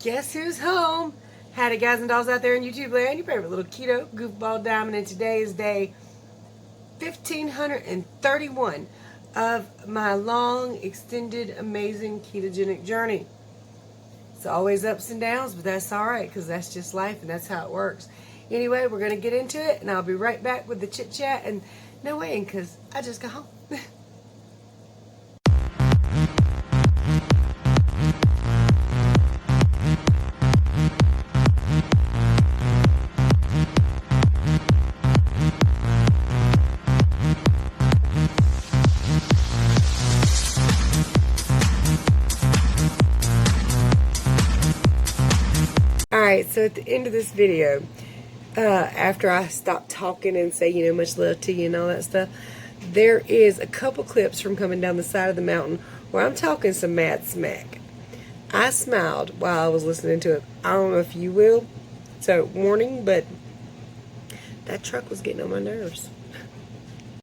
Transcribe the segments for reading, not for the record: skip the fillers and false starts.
Guess who's home? Howdy guys and dolls out there in YouTube land. Your favorite little keto goofball diamond, and today is day 1531 of my long, extended, amazing ketogenic journey. It's always ups and downs, but that's alright because that's just life and that's how it works. Anyway, we're going to get into it and I'll be right back with the chit chat and no weighing because I just got home. Alright, so at the end of this video, after I stop talking and say, much love to you and all that stuff, there is a couple clips from coming down the side of the mountain where I'm talking some mad smack. I smiled while I was listening to it. I don't know if you will, so warning, but that truck was getting on my nerves.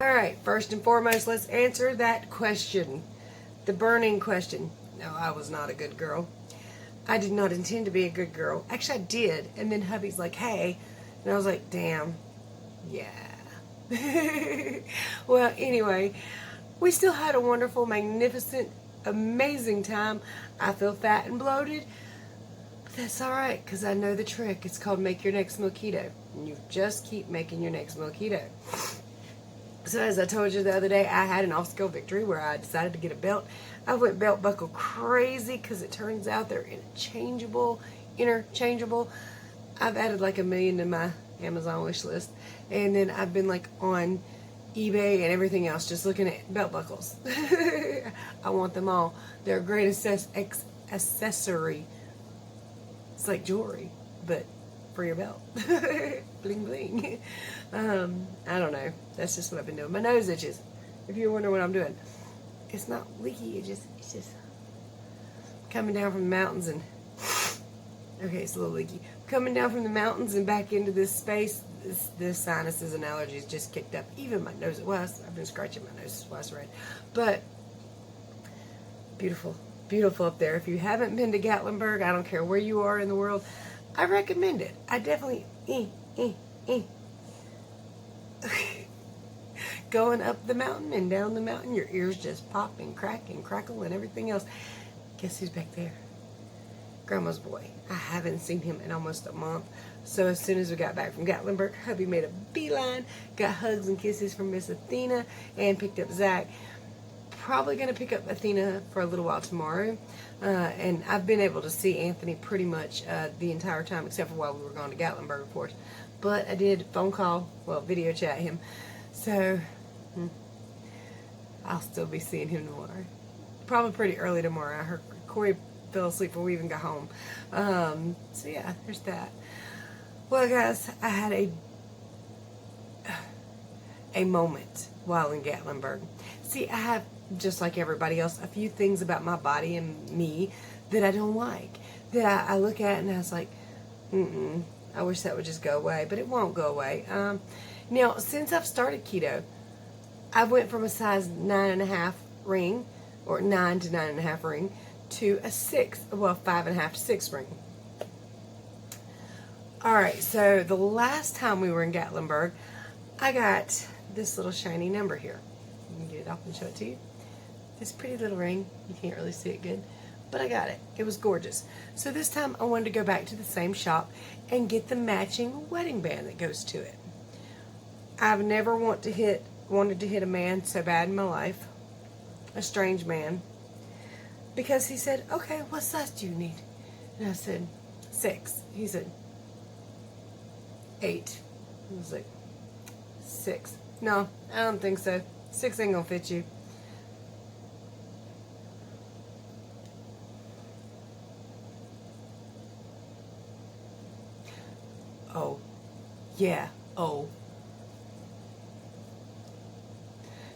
Alright, first and foremost, let's answer that question. The burning question. No, I was not a good girl. I did not intend to be a good girl. Actually, I did. And then hubby's like, hey. And I was like, damn. Yeah. Well, anyway, we still had a wonderful, magnificent, amazing time. I feel fat and bloated. But that's alright, because I know the trick. It's called make your next meal keto. And you just keep making your next meal keto. So as I told you the other day, I had an off-scale victory where I decided to get a belt. I went belt buckle crazy because it turns out they're interchangeable. I've added like 1 million to my Amazon wish list. And then I've been like on eBay and everything else just looking at belt buckles. I want them all. They're a great accessory. It's like jewelry, but for your belt. Bling bling. I don't know. That's just what I've been doing. My nose itches. If you're wondering what I'm doing. It's not leaky, it's just coming down from the mountains and okay, it's a little leaky. Coming down from the mountains and back into this space, this sinuses and allergies just kicked up. Even my nose, I've been scratching my nose twice already. But beautiful, beautiful up there. If you haven't been to Gatlinburg, I don't care where you are in the world, I recommend it. I definitely going up the mountain and down the mountain, your ears just pop and crack and crackle and everything else. Guess who's back there? Grandma's boy. I haven't seen him in almost a month. So as soon as we got back from Gatlinburg, hubby made a beeline, got hugs and kisses from Miss Athena, and picked up Zach. Probably going to pick up Athena for a little while tomorrow. And I've been able to see Anthony pretty much the entire time, except for while we were going to Gatlinburg, of course. But I did phone call, video chat him. So I'll still be seeing him tomorrow. Probably pretty early tomorrow. I heard Corey fell asleep before we even got home. So yeah, there's that. Well, guys, I had a moment while in Gatlinburg. See, I have, just like everybody else, a few things about my body and me that I don't like. That I look at and I was like, I wish that would just go away. But it won't go away. Now, since I've started keto, I went from a size 9.5 ring, or 9 to 9.5 ring, to a 6, 5.5 to 6 ring. Alright, so the last time we were in Gatlinburg, I got this little shiny number here. Let me get it off and show it to you. This pretty little ring. You can't really see it good, but I got it. It was gorgeous. So this time I wanted to go back to the same shop and get the matching wedding band that goes to it. I've never wanted to hit a man so bad in my life, a strange man, because he said, okay, what size do you need? And I said, 6. He said, 8. I was like, 6. No, I don't think so. 6 ain't gonna fit you. Oh, yeah, oh.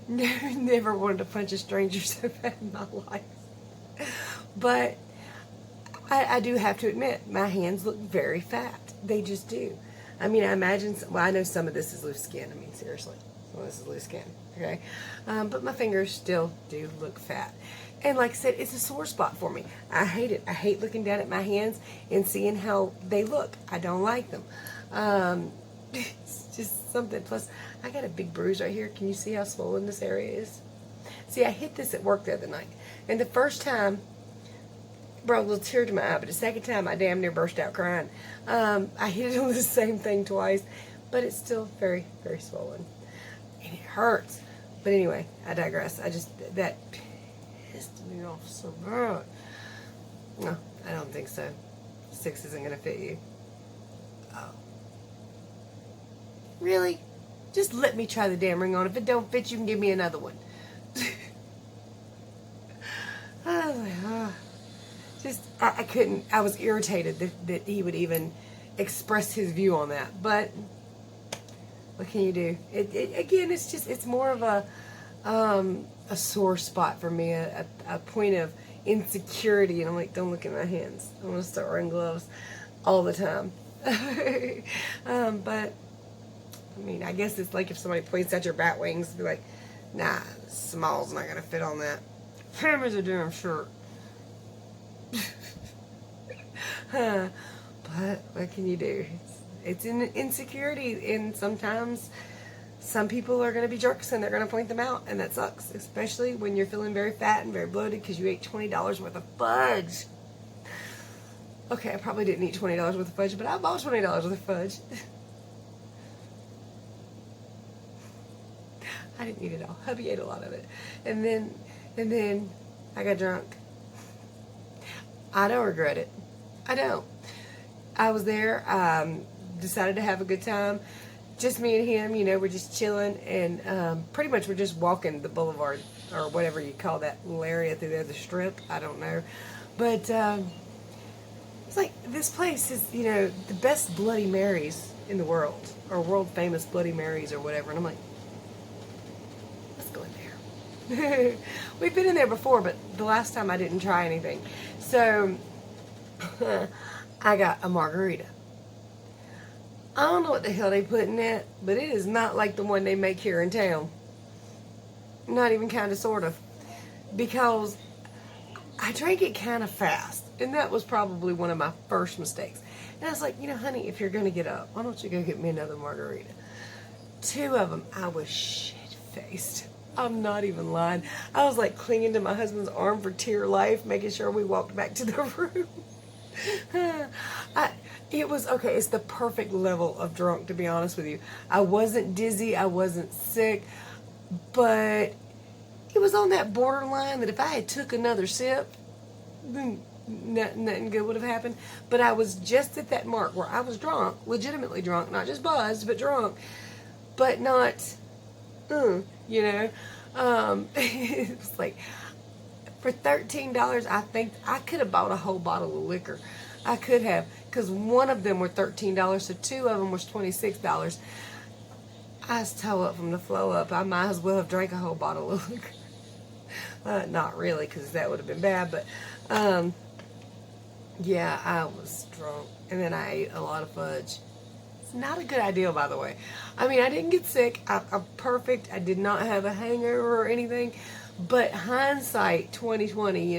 Never wanted to punch a stranger so bad in my life. But I do have to admit, my hands look very fat. They just do. I mean, I imagine, I know some of this is loose skin. I mean, seriously. Some of this is loose skin, okay? But my fingers still do look fat. And like I said, it's a sore spot for me. I hate it. I hate looking down at my hands and seeing how they look. I don't like them. It's just something. Plus, I got a big bruise right here. Can you see how swollen this area is? See, I hit this at work the other night. And the first time, brought a little tear to my eye, but the second time I damn near burst out crying. I hit it on the same thing twice, but it's still very, very swollen. And it hurts. But anyway, I digress. That pissed me off so bad. No, I don't think so. 6 isn't going to fit you. Oh. Really? Just let me try the damn ring on. If it don't fit, you can give me another one. I was like, oh. I couldn't. I was irritated that he would even express his view on that. But what can you do? Again, it's more of a sore spot for me, a point of insecurity. And I'm like, don't look at my hands. I want to start wearing gloves all the time. But I mean, I guess it's like if somebody points at your bat wings, be like, nah, small's not gonna fit on that. Him is a damn shirt. But what can you do? It's an insecurity, and sometimes some people are going to be jerks and they're going to point them out, and that sucks, especially when you're feeling very fat and very bloated because you ate $20 worth of fudge. Okay, I probably didn't eat $20 worth of fudge, but I bought $20 worth of fudge. I didn't eat it all. Hubby ate a lot of it. And then I got drunk. I don't regret it. I don't. I was there, decided to have a good time. Just me and him, we're just chilling, and pretty much we're just walking the boulevard, or whatever you call that little area through there, the strip, I don't know. But it's like, this place is, the best Bloody Marys in the world, or world famous Bloody Marys or whatever, and I'm like, let's go in there. We've been in there before, but the last time I didn't try anything. So I got a margarita. I don't know what the hell they put in it, but it is not like the one they make here in town. Not even kind of, sort of. Because I drank it kind of fast. And that was probably one of my first mistakes. And I was like, honey, if you're going to get up, why don't you go get me another margarita? 2 of them, I was shit-faced. I'm not even lying. I was like clinging to my husband's arm for dear life, making sure we walked back to the room. It was okay. It's the perfect level of drunk, to be honest with you. I wasn't dizzy. I wasn't sick, but it was on that borderline that if I had took another sip, then nothing good would have happened. But I was just at that mark where I was drunk, legitimately drunk, not just buzzed, but drunk, but not, It was like, for $13, I think I could have bought a whole bottle of liquor. I could have, because one of them were $13, so 2 of them was $26. I was toe up from the flow up. I might as well have drank a whole bottle of liquor. Not really, because that would have been bad, but yeah, I was drunk, and then I ate a lot of fudge. It's not a good idea, by the way. I mean, I didn't get sick. I'm perfect. I did not have a hangover or anything. But hindsight, 2020,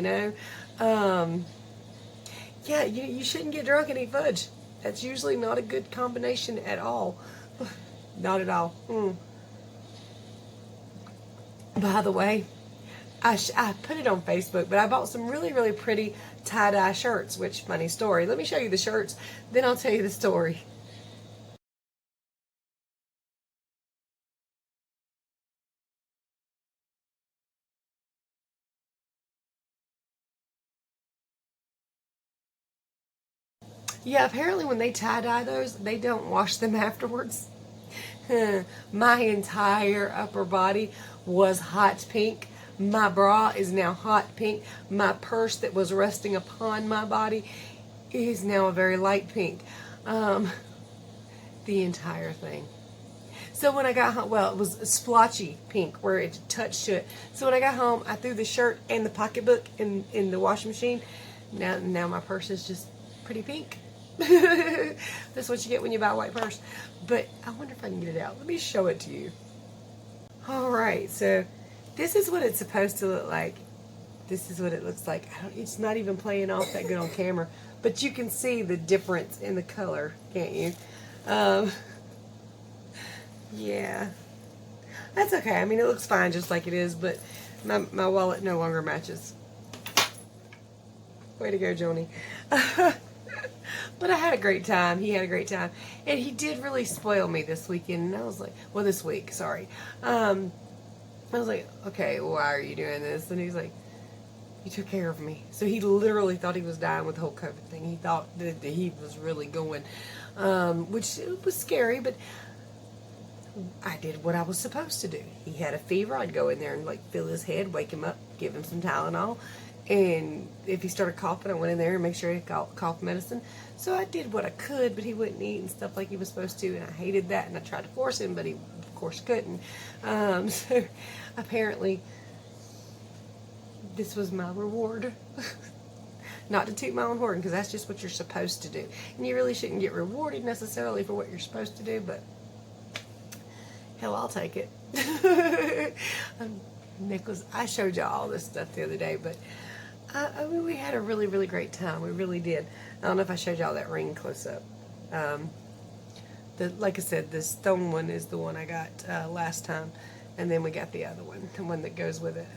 yeah, you shouldn't get drunk and eat fudge. That's usually not a good combination at all. Not at all. By the way, I put it on Facebook, but I bought some really, really pretty tie-dye shirts, which, funny story. Let me show you the shirts, then I'll tell you the story. Yeah, apparently when they tie-dye those, they don't wash them afterwards. My entire upper body was hot pink. My bra is now hot pink. My purse that was resting upon my body is now a very light pink. The entire thing. So when I got home, well, it was a splotchy pink where it touched to it. So when I got home, I threw the shirt and the pocketbook in the washing machine. Now my purse is just pretty pink. That's what you get when you buy a white purse. But I wonder if I can get it out. Let me show it to you. Alright, so this is what it's supposed to look like this is what it looks like. It's not even playing off that good on camera, but you can see the difference in the color, can't you? Yeah, that's okay. I mean, it looks fine just like it is, but my wallet no longer matches. Way to go, Joni. But I had a great time. He had a great time. And he did really spoil me this weekend. And I was like, well, this week, sorry. I was like, okay, why are you doing this? And he's like, you took care of me. So he literally thought he was dying with the whole COVID thing. He thought that he was really going, which was scary, but I did what I was supposed to do. He had a fever. I'd go in there and like fill his head, wake him up, give him some Tylenol. And if he started coughing, I went in there and make sure he got cough medicine. So I did what I could, but he wouldn't eat and stuff like he was supposed to, and I hated that, and I tried to force him, but he, of course, couldn't. So apparently, this was my reward. Not to toot my own horn, because that's just what you're supposed to do. And you really shouldn't get rewarded necessarily for what you're supposed to do, but hell, I'll take it. Nicholas, I showed y'all all this stuff the other day, but I mean, we had a really, really great time. We really did. I don't know if I showed y'all that ring close up. Like I said, the stone one is the one I got last time, and then we got the other one, the one that goes with it.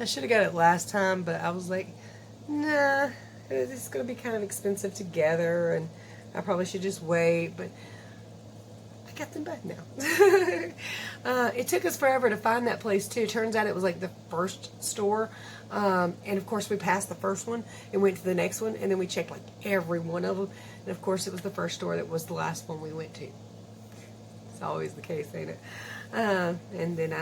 I should have got it last time, but I was like, nah, it's going to be kind of expensive together, and I probably should just wait, but I got them back now. It took us forever to find that place too. Turns out it was like the first store, and of course we passed the first one and went to the next one, and then we checked like every one of them, and of course it was the first store that was the last one we went to. It's always the case, ain't it? And then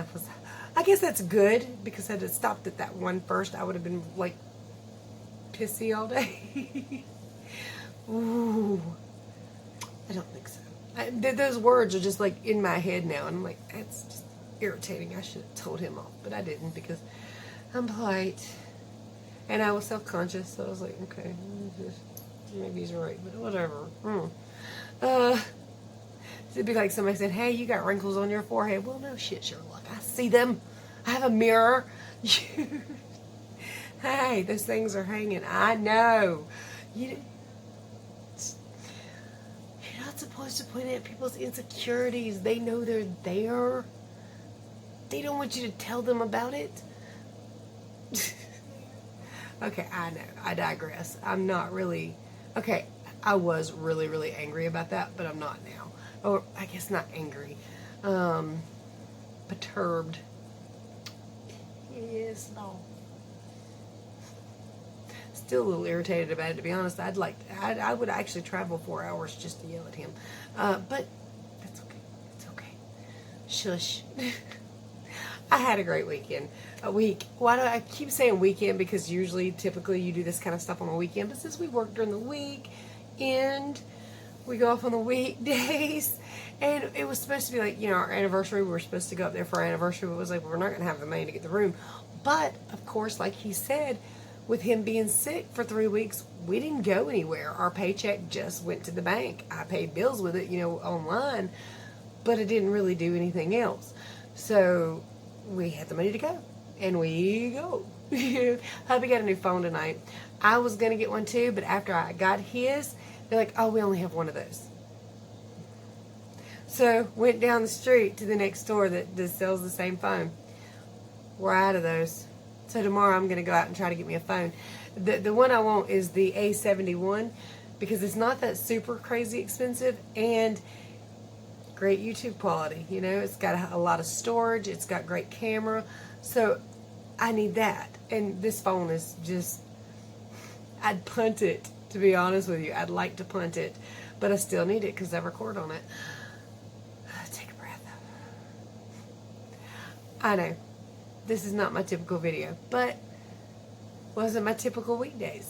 I guess that's good, because had it stopped at that one first, I would have been like pissy all day. Ooh, I don't think so. Those words are just like in my head now, and I'm like, that's just irritating. I should have told him off, but I didn't, because I'm polite and I was self-conscious. So I was like, okay, maybe he's right, but whatever. It'd be like somebody said, hey, you got wrinkles on your forehead. Well, no shit, Sherlock, I see them. I have a mirror. Hey, those things are hanging. I know. You're not supposed to point at people's insecurities. They know they're there. They don't want you to tell them about it. Okay, I know. I digress. I'm not really... Okay, I was really, really angry about that, but I'm not now. Or, I guess not angry. Perturbed. Yes, no. Still a little irritated about it, to be honest. I would actually travel 4 hours just to yell at him. But that's okay. It's okay. Shush. I had a great weekend. A week. Why do I keep saying weekend? Because usually, typically, you do this kind of stuff on a weekend. But since we work during the week, and we go off on the weekdays, and it was supposed to be like, our anniversary. We were supposed to go up there for our anniversary. But it was like, we're not going to have the money to get the room. But, of course, like he said, with him being sick for 3 weeks, we didn't go anywhere. Our paycheck just went to the bank. I paid bills with it, online, but it didn't really do anything else. So we had the money to go, and we go. Hubby got a new phone tonight. I was going to get one too, but after I got his, they're like, oh, we only have one of those. So went down the street to the next store that sells the same phone. We're out of those. So tomorrow I'm going to go out and try to get me a phone. The one I want is the A71, because it's not that super crazy expensive and great YouTube quality. It's got a lot of storage. It's got great camera. So I need that. And this phone is just, I'd punt it, to be honest with you. I'd like to punt it, but I still need it because I record on it. Take a breath. I know. This is not my typical video, but wasn't my typical weekdays.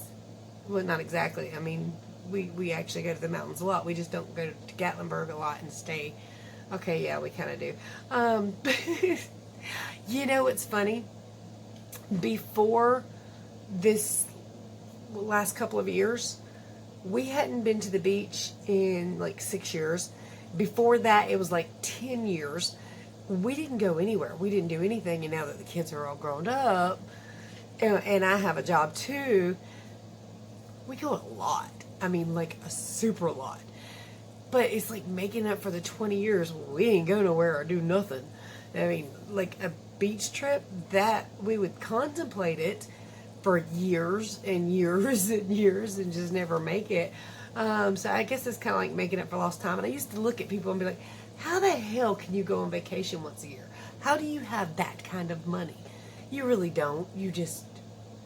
Well, not exactly. I mean, we actually go to the mountains a lot. We just don't go to Gatlinburg a lot and stay. Okay, yeah, we kind of do. What's funny? Before this last couple of years, we hadn't been to the beach in like 6 years. Before that, it was like 10 years. We didn't go anywhere. We didn't do anything, and now that the kids are all grown up, and I have a job too, we go a lot. I mean, like a super lot. But it's like making up for the 20 years we ain't go nowhere or do nothing. I mean, like a beach trip, that we would contemplate it for years and years and years and just never make it. So I guess it's kind of like making up for lost time. And I used to look at people and be like, how the hell can you go on vacation once a year? How do you have that kind of money? You really don't. You just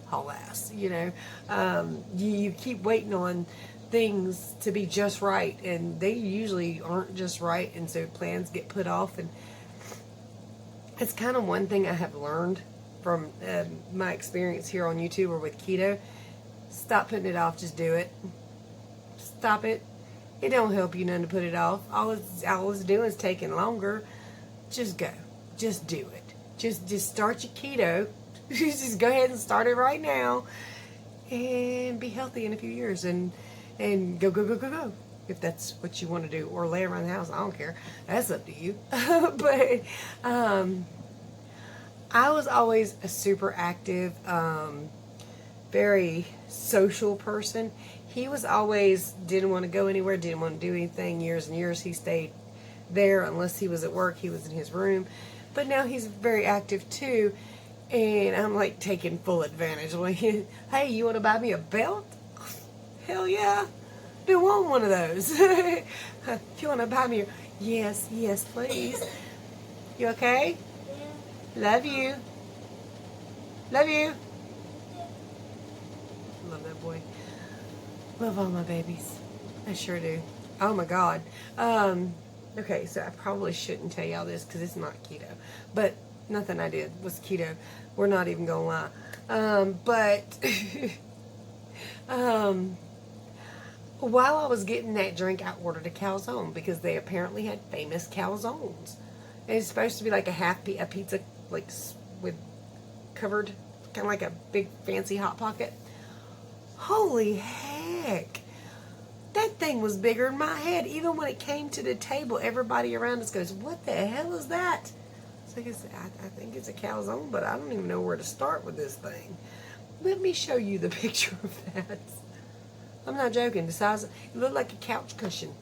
haul ass, you know. You keep waiting on things to be just right, and they usually aren't just right, and so plans get put off. And it's kind of one thing I have learned from my experience here on YouTube or with keto. Stop putting it off. Just do it. Stop it. It don't help you none to put it off. All it's doing is taking longer. Just go. Just do it. Just start your keto. Just go ahead and start it right now, and be healthy in a few years, and go. If that's what you want to do, or lay around the house, I don't care. That's up to you. But I was always a super active, very social person. He was always didn't want to go anywhere, didn't want to do anything. Years and years he stayed there unless he was at work. He was in his room. But now he's very active too, and I'm like taking full advantage. Like, hey, you want to buy me a belt? Hell yeah. Been wanting one of those. You want to buy me? Yes, please. You okay? Love you. Love you. Love that boy. Love all my babies. I sure do. Oh my God. Okay, so I probably shouldn't tell y'all this because it's not keto. But nothing I did was keto. We're not even gonna lie. While I was getting that drink, I ordered a calzone because they apparently had famous calzones. And it's supposed to be like a pizza, like with covered, kind of like a big fancy Hot Pocket. Holy heck! That thing was bigger than my head. Even when it came to the table, everybody around us goes, "What the hell is that?" It's like, I think it's a calzone, but I don't even know where to start with this thing. Let me show you the picture of that. I'm not joking. The size, it looked like a couch cushion.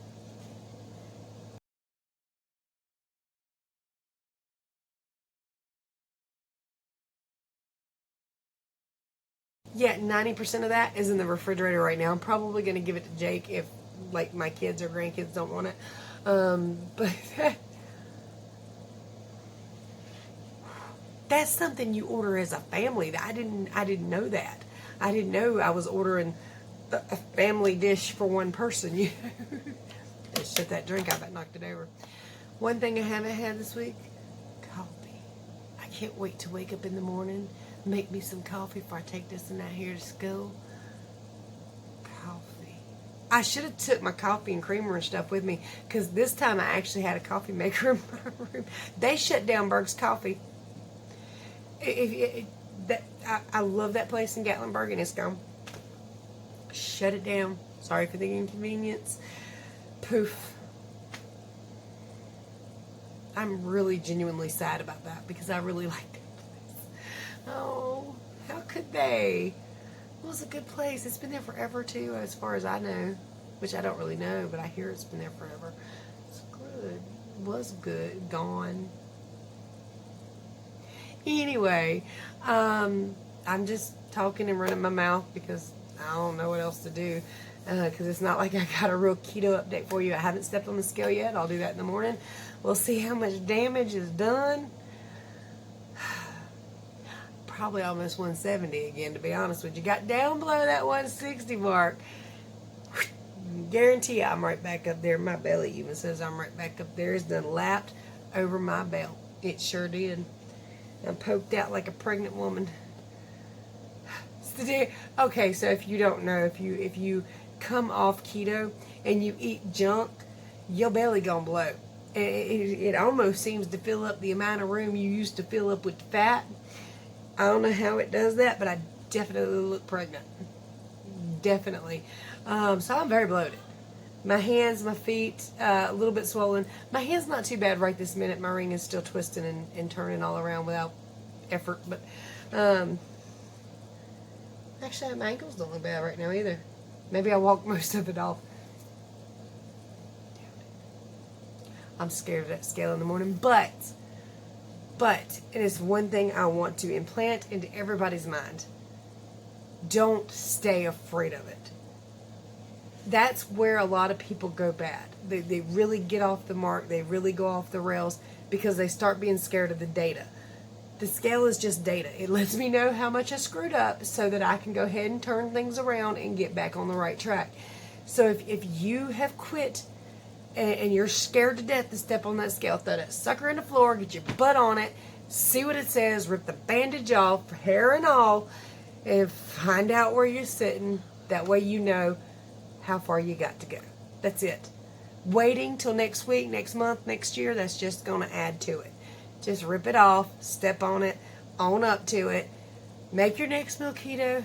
Yeah, 90% of that is in the refrigerator right now. I'm probably going to give it to Jake if, like, my kids or grandkids don't want it. But that's something you order as a family. I didn't know that. I didn't know I was ordering a family dish for one person. You know? Just shut that drink out. That knocked it over. One thing I haven't had this week, coffee. I can't wait to wake up in the morning, make me some coffee before I take this and that here to school. Coffee. I should have took my coffee and creamer and stuff with me, because this time I actually had a coffee maker in my room. They shut down Berg's Coffee. I love that place in Gatlinburg, and it's gone. Shut it down. Sorry for the inconvenience. Poof. I'm really genuinely sad about that because I really liked it. Oh, how could they? It was a good place. It's been there forever too, as far as I know. Which I don't really know, but I hear it's been there forever. It's good. It was good. Gone. Anyway, I'm just talking and running my mouth because I don't know what else to do. Because it's not like I got a real keto update for you. I haven't stepped on the scale yet. I'll do that in the morning. We'll see how much damage is done. Probably almost 170 again, to be honest with you. Got down below that 160 mark. Guarantee I'm right back up there. My belly even says I'm right back up there. It's done lapped over my belt. It sure did. I'm poked out like a pregnant woman. Okay, so if you don't know, if you come off keto and you eat junk, your belly gonna blow. It almost seems to fill up the amount of room you used to fill up with fat. I don't know how it does that, but I definitely look pregnant. Definitely. So I'm very bloated. My hands, my feet, a little bit swollen. My hand's not too bad right this minute. My ring is still twisting and turning all around without effort. But Actually, my ankles don't look bad right now either. Maybe I walked most of it off. I'm scared of that scale in the morning, but it is one thing I want to implant into everybody's mind. Don't stay afraid of it. That's where a lot of people go bad. They really get off the mark. They really go off the rails because they start being scared of the data. The scale is just data. It lets me know how much I screwed up so that I can go ahead and turn things around and get back on the right track. So if you have quit and you're scared to death to step on that scale, throw that sucker in the floor, get your butt on it, see what it says, rip the bandage off, hair and all, and find out where you're sitting. That way you know how far you got to go. That's it. Waiting till next week, next month, next year, that's just going to add to it. Just rip it off, step on it, own up to it, make your next meal keto,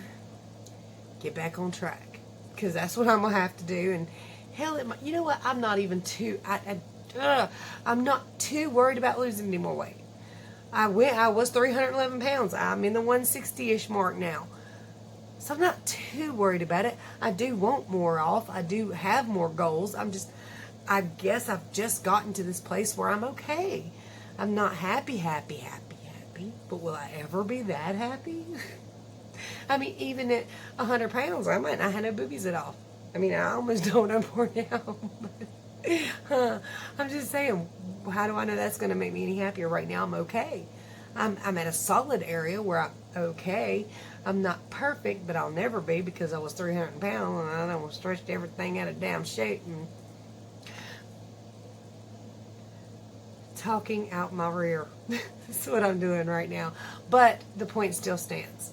get back on track. Because that's what I'm going to have to do. And hell, you know what? I'm not even too, I'm not too worried about losing any more weight. I was 311 pounds. I'm in the 160-ish mark now. So I'm not too worried about it. I do want more off. I do have more goals. I guess I've just gotten to this place where I'm okay. I'm not happy, but will I ever be that happy? I mean, even at 100 pounds, I might not have no boobies at all. I mean, I almost don't know more now. I'm just saying, how do I know that's going to make me any happier? Right now, I'm okay. I'm at a solid area where I'm okay. I'm not perfect, but I'll never be because I was 300 pounds and I almost stretched everything out of damn shape and talking out my rear. That's what I'm doing right now. But the point still stands.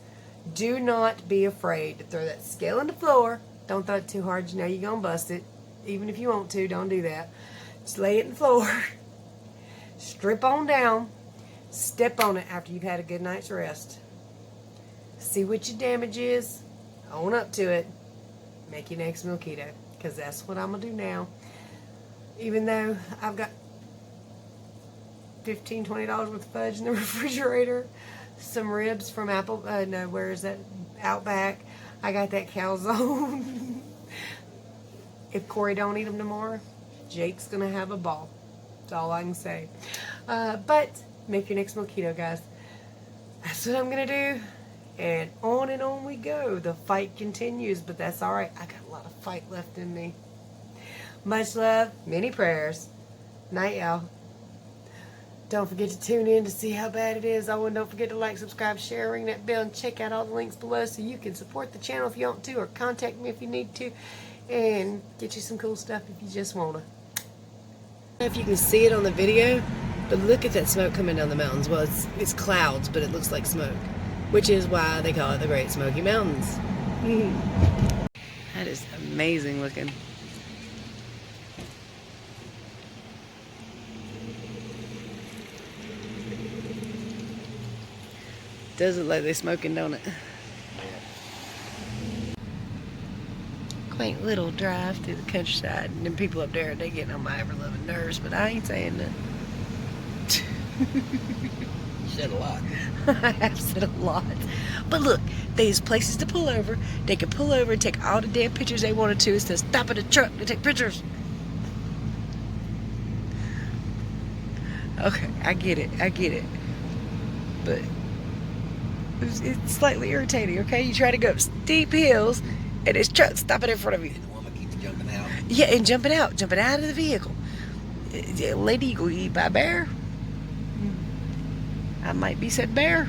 Do not be afraid to throw that scale on the floor. Don't throw it too hard. You know you're going to bust it. Even if you want to, don't do that. Just lay it on the floor. Strip on down. Step on it after you've had a good night's rest. See what your damage is. Own up to it. Make your next meal keto. Because that's what I'm going to do now. Even though I've got $15, $20 worth of fudge in the refrigerator. Some ribs from where is that? Outback. I got that calzone. If Corey don't eat them tomorrow, Jake's going to have a ball. That's all I can say. But make your next meal keto, guys. That's what I'm going to do. And on we go. The fight continues, but that's all right. I got a lot of fight left in me. Much love, many prayers. Night, y'all. Don't forget to tune in to see how bad it is. Oh, and don't forget to like, subscribe, share, ring that bell, and check out all the links below so you can support the channel if you want to, or contact me if you need to, and get you some cool stuff if you just want to. I don't know if you can see it on the video, but look at that smoke coming down the mountains. Well, it's clouds, but it looks like smoke, which is why they call it the Great Smoky Mountains. That is amazing looking. Does look like they're smoking, don't it? Quaint little drive through the countryside, and then people up there, they getting on my ever-loving nerves, but I ain't saying that. You said a lot. I have said a lot. But look, there's places to pull over. They can pull over and take all the damn pictures they wanted to instead of stopping the truck to take pictures. Okay, I get it. But it's slightly irritating, okay? You try to go up steep hills, and there's trucks stopping in front of you. And the woman keeps jumping out. Yeah, and jumping out of the vehicle. Lady, you go eat by bear? I might be said bear.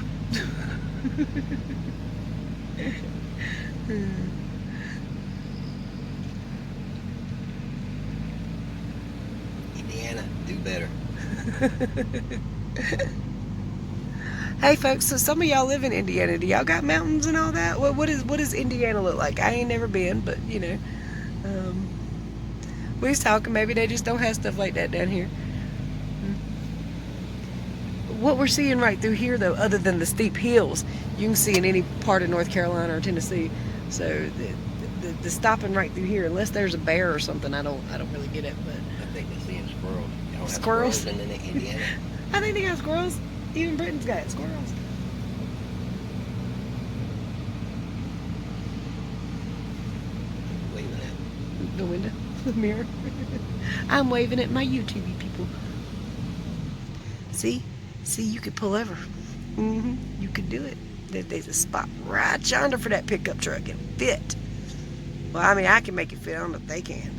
Indiana, do better. Hey folks, so some of y'all live in Indiana. Do y'all got mountains and all that? What does Indiana look like? I ain't never been, but you know, we was talking. Maybe they just don't have stuff like that down here. What we're seeing right through here, though, other than the steep hills, you can see in any part of North Carolina or Tennessee. So the stopping right through here, unless there's a bear or something, I don't really get it. But I think they're seeing squirrels. Y'all have squirrels in Indiana. I think they got squirrels. Even Britain's got squirrels. The window, the mirror. I'm waving at my YouTube people. See, you could pull over. You could do it. There's a spot right yonder for that pickup truck and fit. Well, I mean, I can make it fit. I don't know if they can.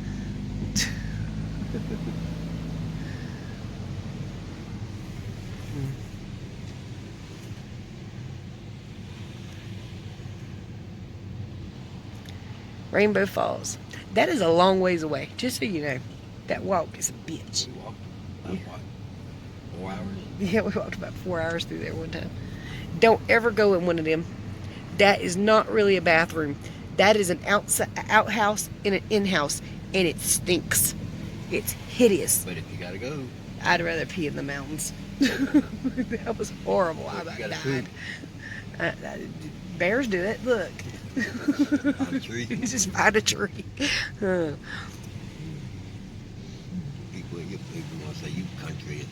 Rainbow Falls. That is a long ways away, just so you know. That walk is a bitch. We walked about what? 4 hours? Yeah, we walked about 4 hours through there one time. Don't ever go in one of them. That is not really a bathroom. That is an outhouse and an in-house, and it stinks. It's hideous. But if you gotta go, I'd rather pee in the mountains. That was horrible. I about died. Bears do it. Look. find a tree. Just find a tree. People want to say you country.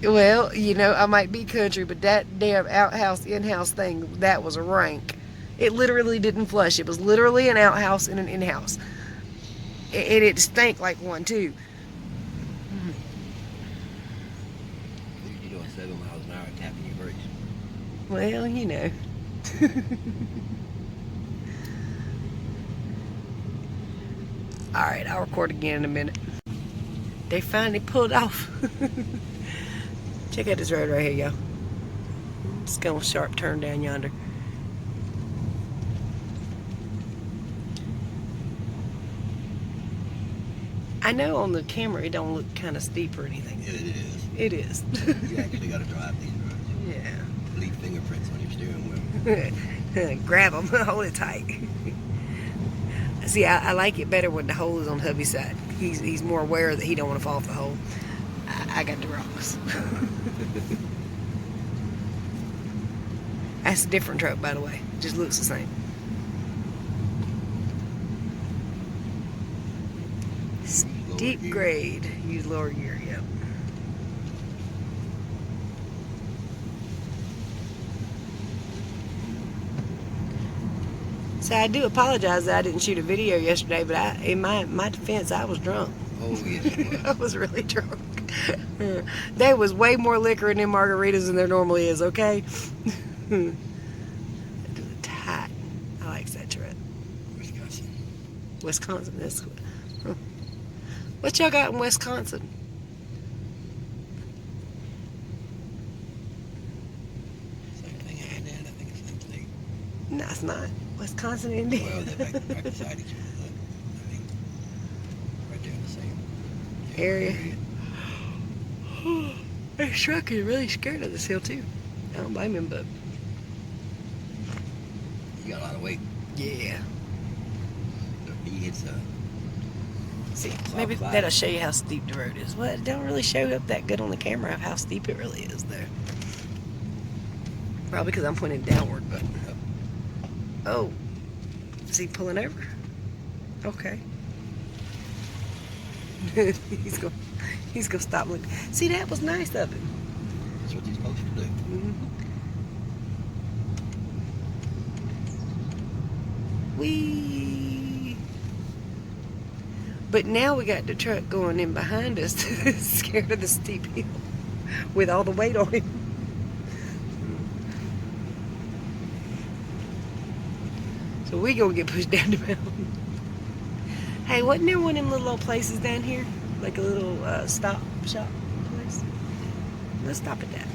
Well, you know, I might be country, but that damn outhouse, in-house thing, that was rank. It literally didn't flush. It was literally an outhouse and an in-house. And it stank like one, too. You're doing 7 miles an hour tapping your brakes. Well, you know. Alright, I'll record again in a minute. They finally pulled off. Check out this road right here, y'all. It's going sharp turn down yonder. I know on the camera it don't look kind of steep or anything. Yeah, it is. It is. You actually got to drive these roads. Yeah. Leave fingerprints on your steering wheel. Grab them, hold it tight. See, I like it better when the hole is on hubby's side. He's more aware that he don't want to fall off the hole. I got the rocks. That's a different truck, by the way. It just looks the same. Steep grade. Use lower gear, yep. So I do apologize that I didn't shoot a video yesterday, but in my defense, I was drunk. Oh, yes. I was really drunk. There was way more liquor in them margaritas than there normally is, okay? Tight. I like Citrus. Wisconsin. Wisconsin. That's, huh. What y'all got in Wisconsin? Same thing I had there. I think it's the same thing. No, it's not. Wisconsin, Indiana. Well, they're back beside each other. I think right there in the same area. This truck is really scared of this hill too. I don't blame him, but You got a lot of weight. yeah. He hits See, maybe that'll show you how steep the road is. Well, it don't really show up that good on the camera of how steep it really is there. Probably because I'm pointing downward, but oh, is he pulling over? Okay. he's gonna stop looking. See, that was nice of him. That's what you're supposed to do. Whee! But now we got the truck going in behind us, scared of the steep hill, with all the weight on him. So we gonna get pushed down the mountain. Hey, wasn't there one of them little old places down here? Like a little stop shop place? Let's stop at that.